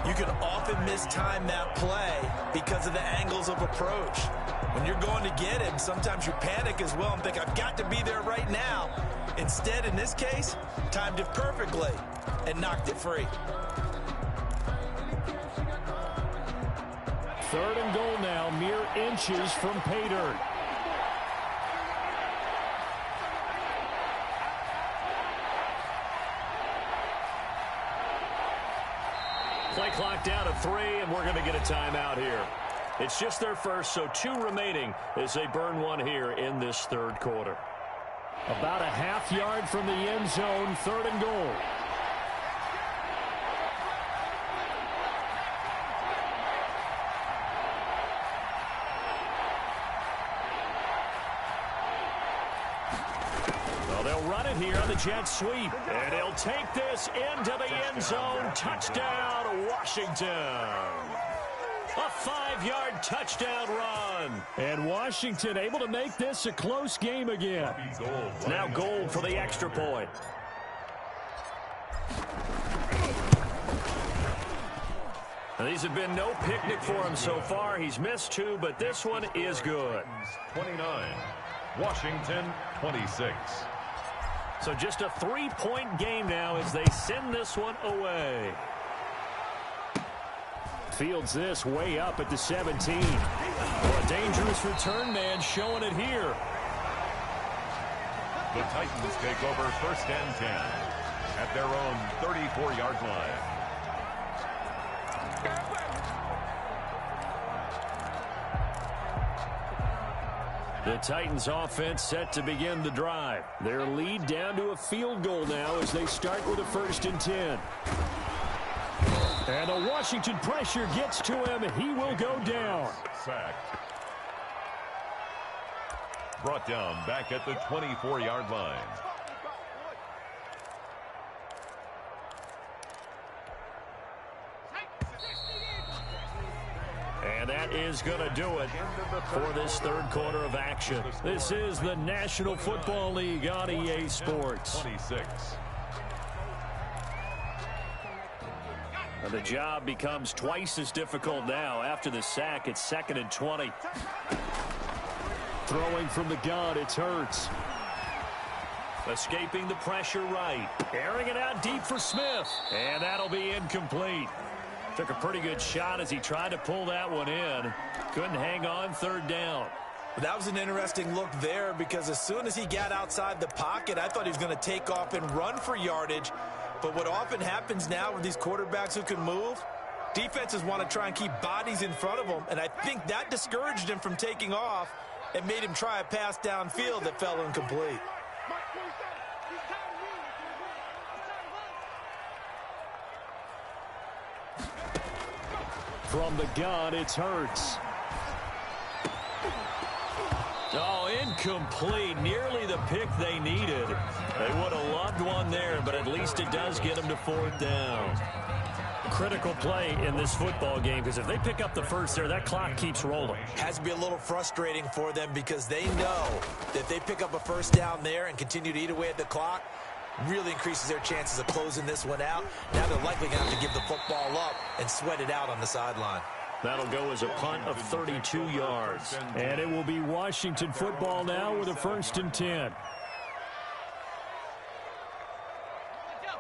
you can often mistime that play because of the angles of approach. When you're going to get him, sometimes you panic as well and think, I've got to be there right now. Instead, in this case, timed it perfectly and knocked it free. Third and goal now, mere inches from pay dirt. Play clock down to 3, and we're going to get a timeout here. It's just their first, so 2 remaining as they burn one here in this third quarter. About a half yard from the end zone, third and goal. Here on the jet sweep, and he'll take this into the end zone. Touchdown, Washington. A 5-yard touchdown run. And Washington able to make this a close game again. Now goal for the extra point. These have been no picnic for him so far. He's missed 2, but this one is good. 29. Washington 26. So just a 3-point game now as they send this one away. Fields this way up at the 17. Well, a dangerous return man showing it here. The Titans take over 1st and 10 at their own 34-yard line. The Titans offense set to begin the drive. Their lead down to a field goal now as they start with a 1st and 10. And the Washington pressure gets to him. He will go down. Sacked. Brought down back at the 24-yard line. And that is going to do it for this 3rd quarter of action. This is the National Football League on EA Sports. 26. And the job becomes twice as difficult now. After the sack, it's 2nd and 20. Throwing from the gun, it's Hurts. Escaping the pressure right. Airing it out deep for Smith. And that'll be incomplete. Took a pretty good shot as he tried to pull that one in. Couldn't hang on 3rd down. That was an interesting look there because as soon as he got outside the pocket, I thought he was going to take off and run for yardage. But what often happens now with these quarterbacks who can move, defenses want to try and keep bodies in front of them, and I think that discouraged him from taking off and made him try a pass downfield that fell incomplete. From the gun, it's Hurts. Oh, incomplete. Nearly the pick they needed. They would have loved one there, but at least it does get them to 4th down. Critical play in this football game because if they pick up the 1st there, that clock keeps rolling. Has to be a little frustrating for them because they know that if they pick up a 1st down there and continue to eat away at the clock, really increases their chances of closing this one out. Now they're likely going to have to give the football up and sweat it out on the sideline. That'll go as a punt of 32 yards. And it will be Washington football now with a 1st and 10.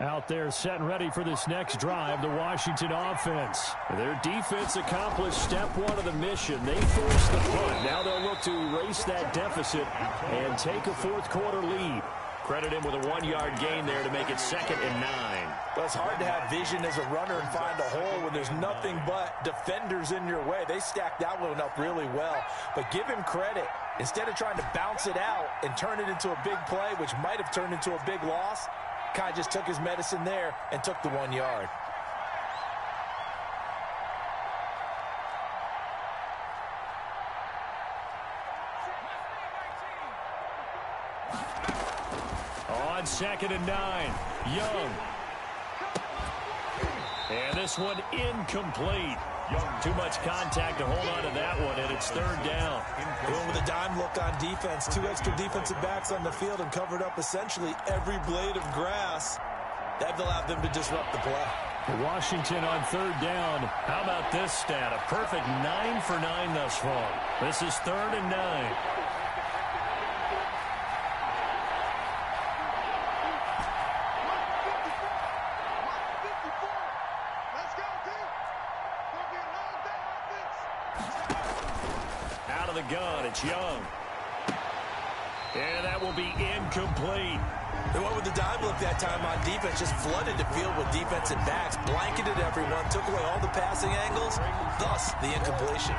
Out there set and ready for this next drive, the Washington offense. Their defense accomplished step 1 of the mission. They forced the punt. Now they'll look to erase that deficit and take a 4th quarter lead. Credit him with a 1-yard gain there to make it 2nd and 9. Well, it's hard to have vision as a runner and find a hole when there's nothing but defenders in your way. They stacked that one up really well. But give him credit. Instead of trying to bounce it out and turn it into a big play, which might have turned into a big loss, kind of just took his medicine there and took the 1 yard. On 2nd and 9, Young. And this one incomplete. Too much contact to hold on to that one, and it's 3rd down. Going with a dime look on defense. 2 extra defensive backs on the field and covered up essentially every blade of grass. That allowed them to disrupt the play. Washington on 3rd down. How about this stat? A perfect 9 for 9 thus far. This is 3rd and 9. Out of the gun, it's Young. And that will be incomplete. They went with the dime look that time on defense, just flooded the field with defensive backs, blanketed everyone, took away all the passing angles, thus the incompletion.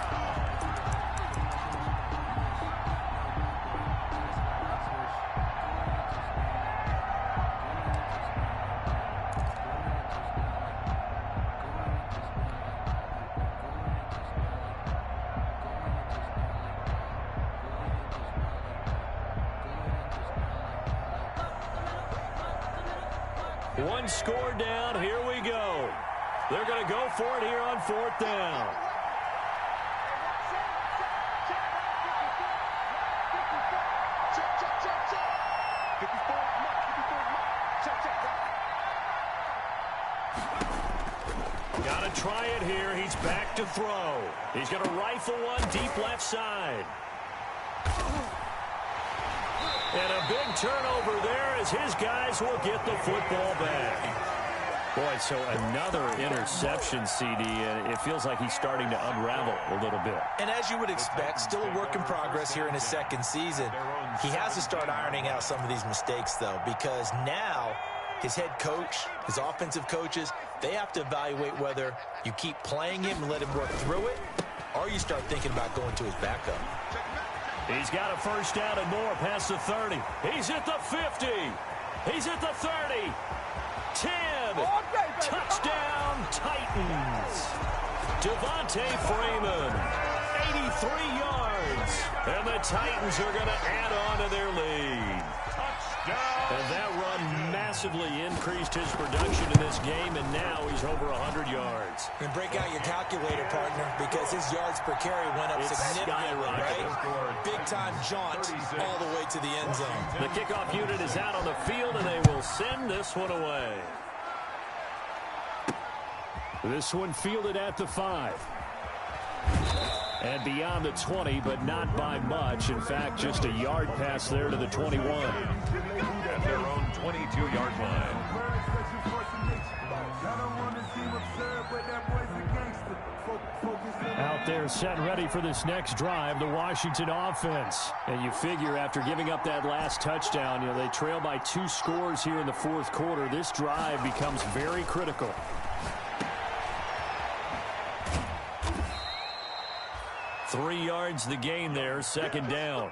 One score down. Here we go. They're going to go for it here on 4th down. Got going to try it here. He's back to throw. He's going to rifle one deep left side. And a big turnover there as his guys will get the football back. Boy, so another interception, CD, and it feels like he's starting to unravel a little bit. And as you would expect, still a work in progress here in his second season. He has to start ironing out some of these mistakes, though, because now his head coach, his offensive coaches, they have to evaluate whether you keep playing him and let him work through it, or you start thinking about going to his backup. He's got a first down and more past the 30. He's at the 50. He's at the 30. 10. Touchdown, Titans. Devontae Freeman, 83 yards. And the Titans are going to add on to their lead. And that run massively increased his production in this game, and now he's over 100 yards. And break out your calculator, partner, because his yards per carry went up significantly, right? Big-time jaunt all the way to the end zone. The kickoff unit is out on the field, and they will send this one away. This one fielded at the 5. And beyond the 20, but not by much. In fact, just a yard pass there to the 21. At their own 22-yard line. Out there set and ready for this next drive, the Washington offense. And you figure after giving up that last touchdown, you know, they trail by 2 scores here in the fourth quarter. This drive becomes very critical. Three yards the gain there, second down.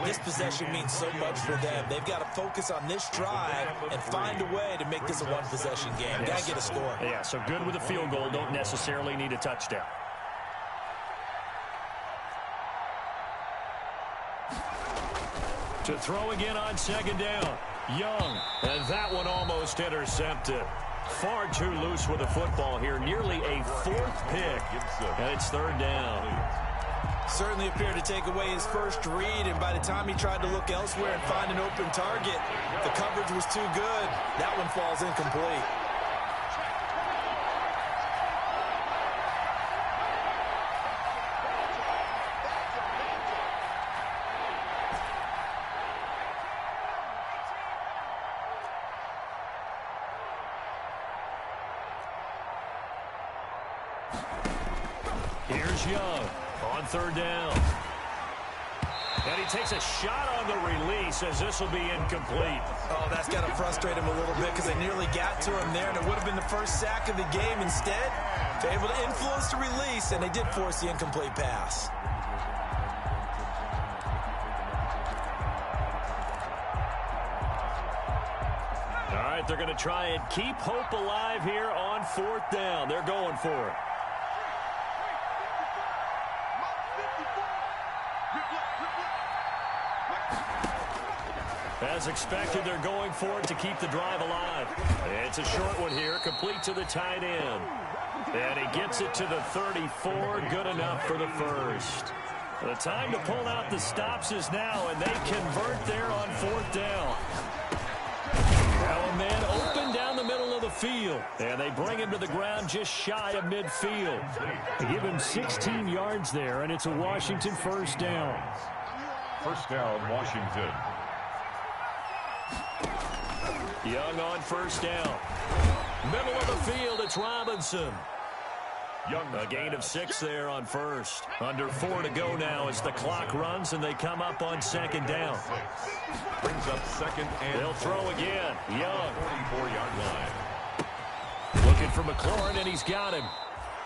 This possession means so much for them. They've got to focus on this drive and find a way to make this a one-possession game. Got to get a score. Yeah, so good with a field goal. Don't necessarily need a touchdown. To throw again on second down. Young, and that one almost intercepted. Far too loose with the football here. Nearly a 4th pick, and it's third down. Certainly appeared to take away his first read, and by the time he tried to look elsewhere and find an open target, the coverage was too good. That one falls incomplete. Here's Young on third down. And he takes a shot on the release as this will be incomplete. Oh, that's got to frustrate him a little bit because they nearly got to him there, and it would have been the first sack of the game. Instead, they're able to influence the release, and they did force the incomplete pass. All right, they're going to try and keep hope alive here on fourth down. They're going for it. As expected, they're going for it to keep the drive alive. It's a short one here, complete to the tight end. And he gets it to the 34, good enough for the first. The time to pull out the stops is now, and they convert there on fourth down. Now a man open down the middle of the field, and they bring him to the ground just shy of midfield. They give him 16 yards there, and it's a Washington first down. First down, Washington. Young on first down. Middle of the field, it's Robinson. Young, a gain of 6 there on first. Under 4 to go now as the clock runs, and they come up on second down. Brings up second and they'll throw again. Young. 44-yard line. Looking for McLaurin, and he's got him.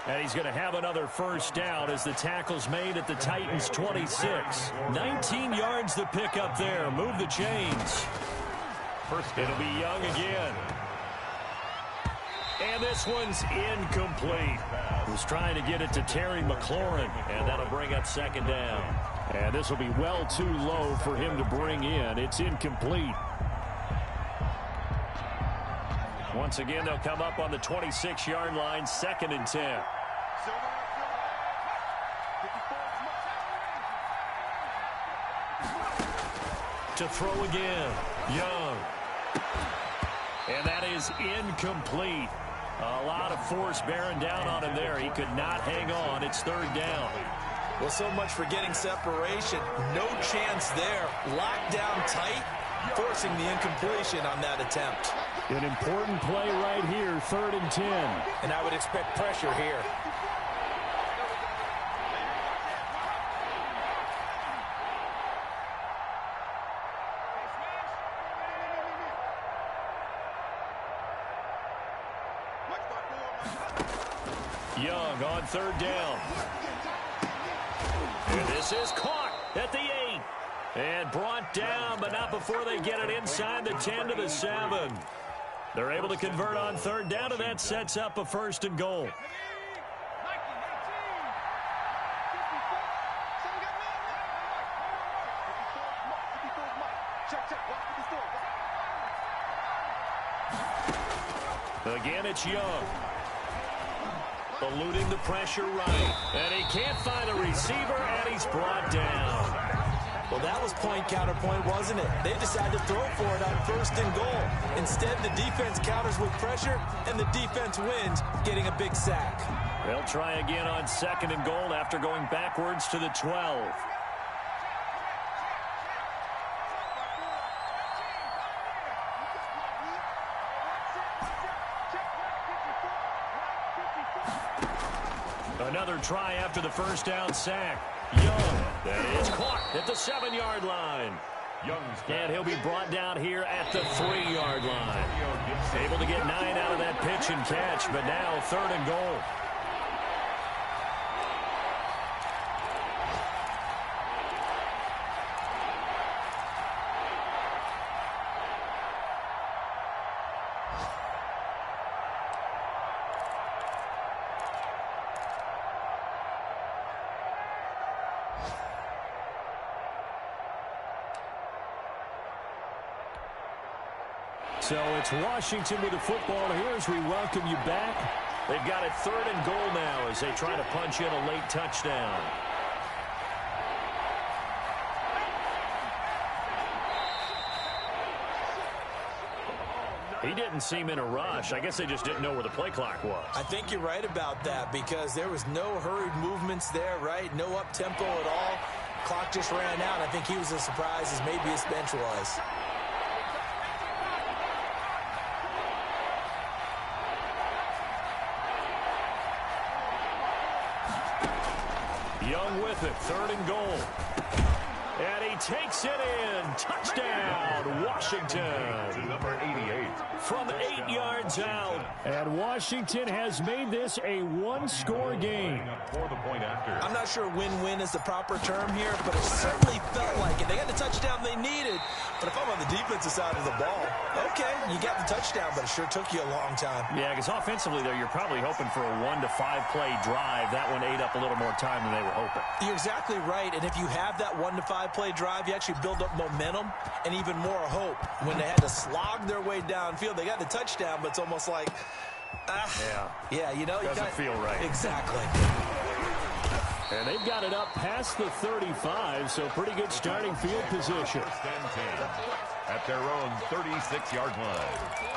And he's going to have another first down as the tackle's made at the Titans' 26. 19 yards the pick up there. Move the chains. It'll be Young again. And this one's incomplete. Was trying to get it to Terry McLaurin, and that'll bring up second down. And this will be well too low for him to bring in. It's incomplete. Once again, they'll come up on the 26-yard line, 2nd and 10. To throw again, Young. And that is incomplete. A lot of force bearing down on him there. He could not hang on. It's third down. Well, so much for getting separation. No chance there. Locked down tight, forcing the incompletion on that attempt. An important play right here, 3rd and 10. And I would expect pressure here. Young on 3rd down. And this is caught at the 8. And brought down, but not before they get it inside the 10 to the 7. They're able to convert on 3rd down, and that sets up a 1st and goal. Again, it's Young. Eluding the pressure right. And he can't find a receiver, and he's brought down. Well, that was point counterpoint, wasn't it? They decided to throw for it on 1st and goal. Instead, the defense counters with pressure, and the defense wins, getting a big sack. They'll try again on 2nd and goal after going backwards to the 12. Another try after the 1st down sack. Young, that is caught at the 7-yard line. And he'll be brought down here at the 3-yard line. Able to get 9 out of that pitch and catch, but now 3rd and goal. So it's Washington with the football here as we welcome you back. They've got it 3rd and goal now as they try to punch in a late touchdown. He didn't seem in a rush. I guess they just didn't know where the play clock was. I think you're right about that because there was no hurried movements there, right? No up-tempo at all. Clock just ran out. I think he was as surprised as maybe his bench was. Young with it, 3rd and goal. And he takes it in. Touchdown, Washington. Number 88. From 8 yards out. And Washington has made this a one-score game. For the point after. I'm not sure win-win is the proper term here, but it certainly felt like it. They got the touchdown they needed. But if I'm on the defensive side of the ball, okay, you got the touchdown, but it sure took you a long time. Yeah, because offensively there, you're probably hoping for a 1 to 5 play drive. That one ate up a little more time than they were hoping. You're exactly right, and if you have that 1 to 5 play drive, you actually build up momentum and even more hope. When they had to slog their way downfield, they got the touchdown, but it's almost like, yeah, you know. Doesn't feel right. Exactly. And they've got it up past the 35, so pretty good starting field position. 1st and 10 at their own 36-yard line.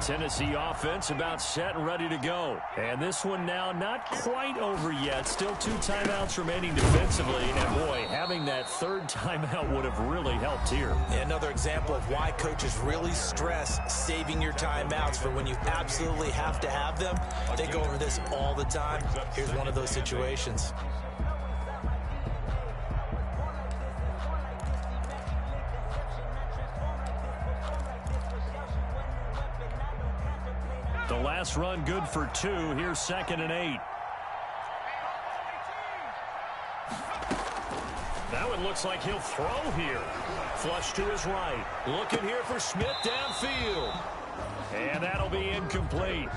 Tennessee offense about set and ready to go. And this one now not quite over yet. Still 2 timeouts remaining defensively. And, boy, having that 3rd timeout would have really helped here. Another example of why coaches really stress saving your timeouts for when you absolutely have to have them. They go over this all the time. Here's one of those situations. The last run good for 2. Here's 2nd and 8. Now it looks like he'll throw here. Flush to his right. Looking here for Smith downfield. And that'll be incomplete.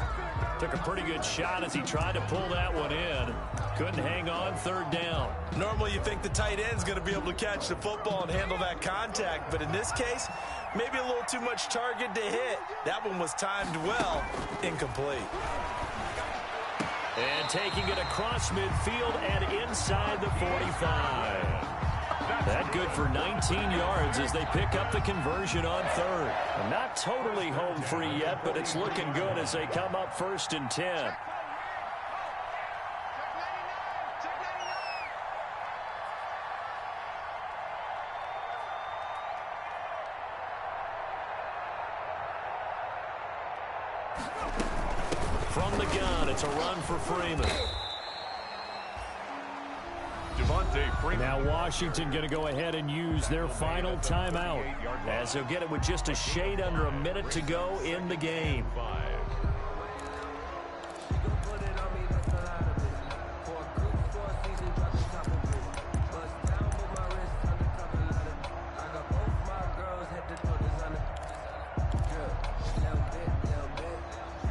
Took a pretty good shot as he tried to pull that one in. Couldn't hang on, 3rd down. Normally you think the tight end's going to be able to catch the football and handle that contact. But in this case, maybe a little too much target to hit. That one was timed well. Incomplete. And taking it across midfield and inside the 45. That good for 19 yards as they pick up the conversion on third. Not totally home free yet, but it's looking good as they come up 1st and 10. From the gun, it's a run for Freeman. Now Washington going to go ahead and use their final timeout as they'll get it with just a shade under a minute to go in the game.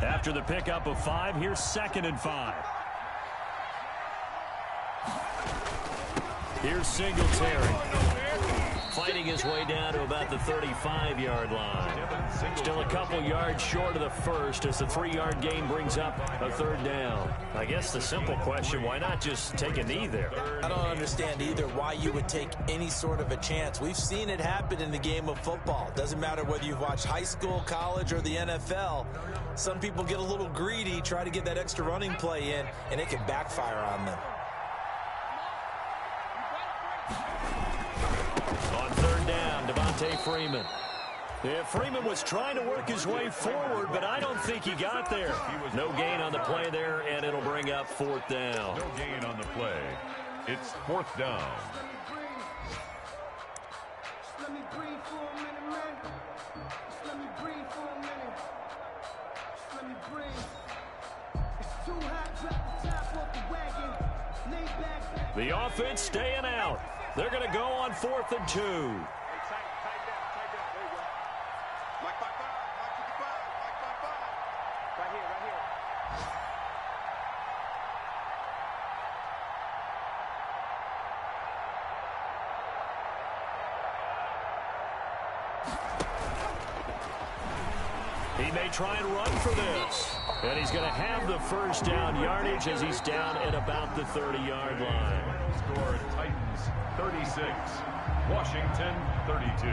After the pickup of 5, here's 2nd and 5. Here's Singletary, fighting his way down to about the 35-yard line. Still a couple yards short of the first as the 3-yard gain brings up a 3rd down. I guess the simple question, why not just take a knee there? I don't understand either why you would take any sort of a chance. We've seen it happen in the game of football. Doesn't matter whether you've watched high school, college, or the NFL. Some people get a little greedy, try to get that extra running play in, and it can backfire on them. On 3rd down, Devontae Freeman. Yeah, Freeman was trying to work his way forward, but I don't think he got there. No gain on the play there, and it'll bring up 4th down. No gain on the play. It's 4th down. Let me breathe for a minute, man. Let me breathe for a minute. Let me breathe. It's too hot, drop the top off the wagon. Lay back. The offense staying out. They're going to go on 4th and 2. Tight down. There you go. Like 5-5. Like 55. Right here. He may try and run for this. And he's going to have the 1st down yardage as he's down at about the 30-yard line. Score Titans 36, Washington 32.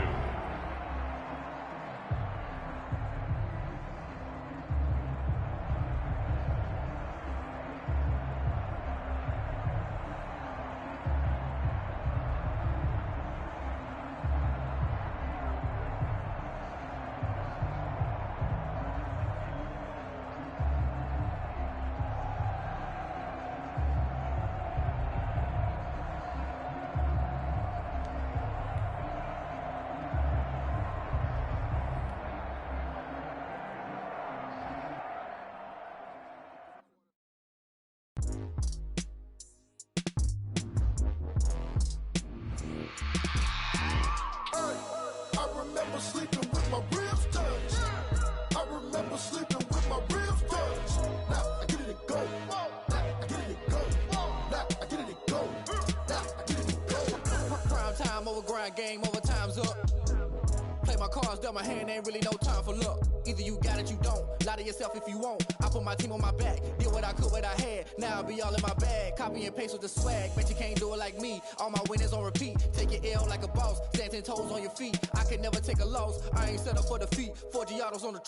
Game over, time's up. Play my cards, dealt my hand, ain't really no time for luck. Either you got it, you don't. Lie to yourself if you won't. I put my team on my back, did what I could, what I had. Now I'll be all in my bag. Copy and paste with the swag. Bet you can't do it like me. All my winners on repeat. Take your L like a boss. Stand 10 toes on your feet. I can never take a loss. I ain't set up for defeat. 4 Giottos on the